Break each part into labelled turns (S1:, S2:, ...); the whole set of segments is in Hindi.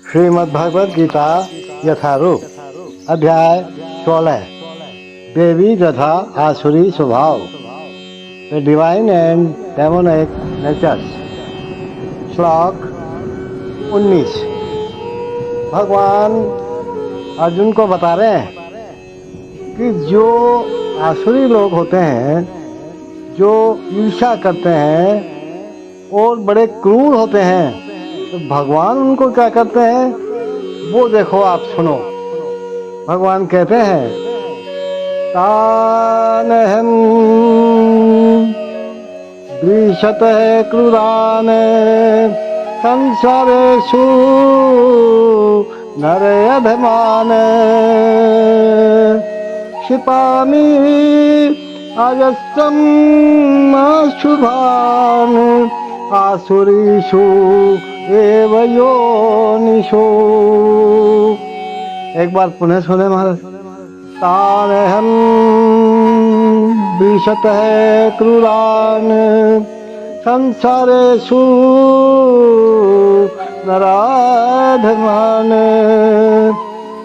S1: श्रीमद् भगवद गीता यथारूप अध्याय 16 देवी तथा आसुरी स्वभाव the divine and demonic natures. श्लोक 19। भगवान अर्जुन को बता रहे हैं कि जो आसुरी लोग होते हैं, जो ईर्ष्या करते हैं और बड़े क्रूर होते हैं, तो भगवान उनको क्या करते हैं वो देखो, आप सुनो। भगवान कहते हैं तानहं द्विषतः क्रूरान् संसारेषु नरयधमान् क्षिपामि अजस्रम् अशुभान् आसुरीषु एव योनिषु। एक बार पुनः सुने महाराज। तानहं द्विषतः क्रूरान् संसारेषु नराधमान्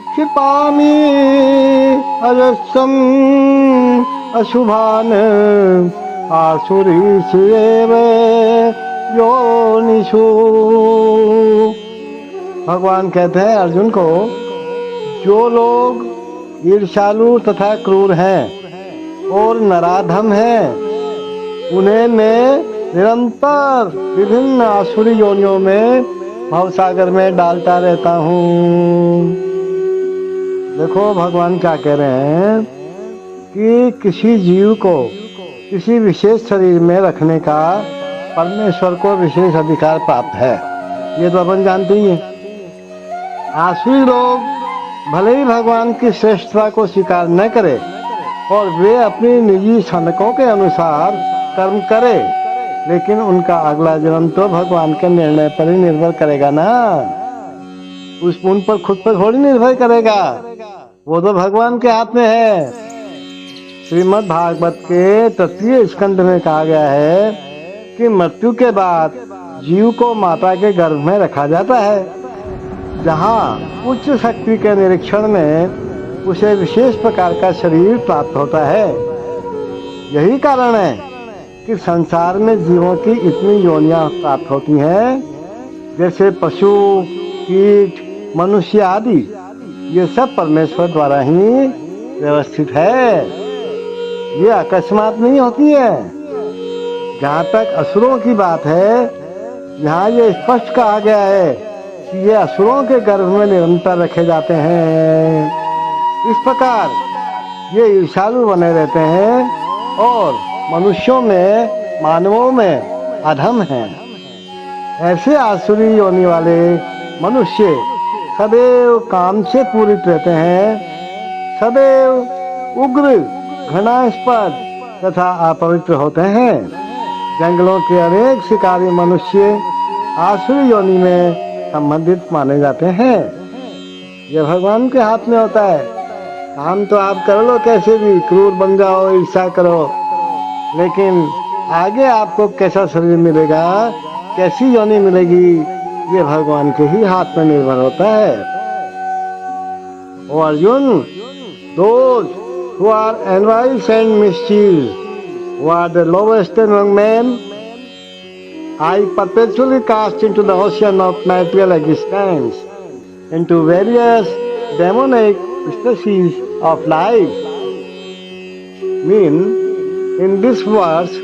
S1: क्षिपामि अजस्रम् अशुभान् आसुरीषु एव योनिषु। भगवान कहते हैं अर्जुन को, जो लोग ईर्ष्यालु तथा क्रूर हैं और नराधम हैं, उन्हें मैं निरंतर विभिन्न आसुरी योनियों में भवसागर में डालता रहता हूँ। देखो भगवान क्या कह रहे हैं कि किसी जीव को किसी विशेष शरीर में रखने का परमेश्वर को विशेष अधिकार प्राप्त है, ये तो अपन जानते ही हैं। आसुरी लोग भले ही भगवान की श्रेष्ठता को स्वीकार न करें और वे अपनी निजी सनकों के अनुसार कर्म करें, लेकिन उनका अगला जन्म तो भगवान के निर्णय पर ही निर्भर करेगा ना। उन पर खुद पर थोड़ी निर्भर करेगा, वो तो भगवान के हाथ में है। श्रीमद् भागवत के तृतीय स्कंध में कहा गया है कि मृत्यु के बाद जीव को माता के गर्भ में रखा जाता है, जहाँ उच्च शक्ति के निरीक्षण में उसे विशेष प्रकार का शरीर प्राप्त होता है। यही कारण है कि संसार में जीवों की इतनी योनियां प्राप्त होती हैं, जैसे पशु, कीट, मनुष्य आदि। ये सब परमेश्वर द्वारा ही व्यवस्थित है, ये अकस्मात नहीं होती है। जहाँ तक असुरों की बात है, यहाँ ये स्पष्ट कहा गया है कि ये असुरों के गर्भ में निरंतर रखे जाते हैं। इस प्रकार ये ईर्ष्यालु बने रहते हैं और मनुष्यों में, मानवों में अधम हैं। ऐसे आसुरी योनि वाले मनुष्य सदैव काम से पूरित रहते हैं, सदैव उग्र, घृणास्पद तथा अपवित्र होते हैं। जंगलों के अनेक शिकारी मनुष्य आसुरी योनि में संबंधित माने जाते हैं। यह भगवान के हाथ में होता है। काम तो आप कर लो कैसे भी, क्रूर बन जाओ, ईर्ष्या करो, लेकिन आगे आपको कैसा शरीर मिलेगा, कैसी योनि मिलेगी, ये भगवान के ही हाथ में निर्भर होता है। ओ Arjun, those who are envious and mischievous, who are the lowest among men, I perpetually cast into the ocean of material existence, into various demonic species of life. In this verse,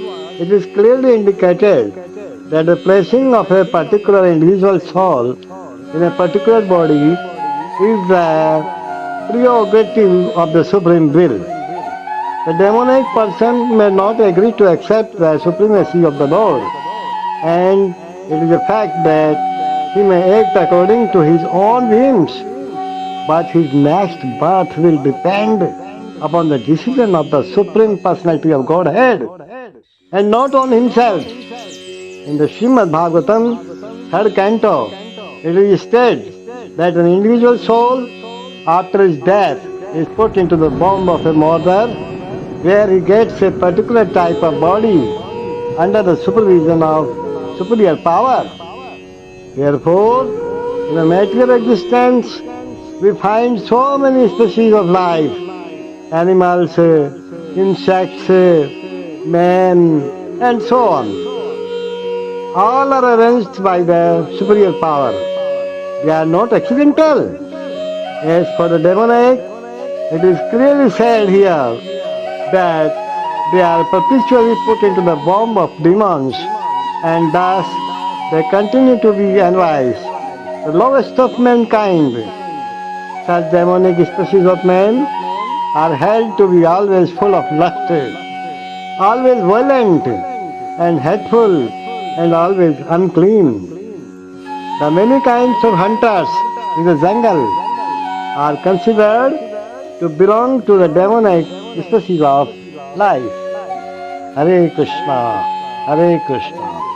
S1: it is clearly indicated that the placing of a particular individual soul in a particular body is the prerogative of the supreme will. The demonic person may not agree to accept the supremacy of the Lord, and it is a fact that he may act according to his own whims, but his next birth will depend upon the decision of the Supreme Personality of Godhead, and not on himself. In the Srimad Bhagavatam, 3rd canto, it is stated that an individual soul, after his death, is put into the womb of a mother, where he gets a particular type of body under the supervision of superior power. Therefore, In the material existence, we find so many species of life, animals, insects, men, and so on. All are arranged by the superior power. They are not accidental. As for the demonic, it is clearly said here that they are perpetually put into the womb of demons, and thus they continue to be envious, the lowest of mankind. Such demonic species of men are held to be always full of lust, always violent and hateful, and always unclean. The many kinds of hunters in the jungle are considered to belong to the demonic species of life. Hare Krishna, Hare Krishna.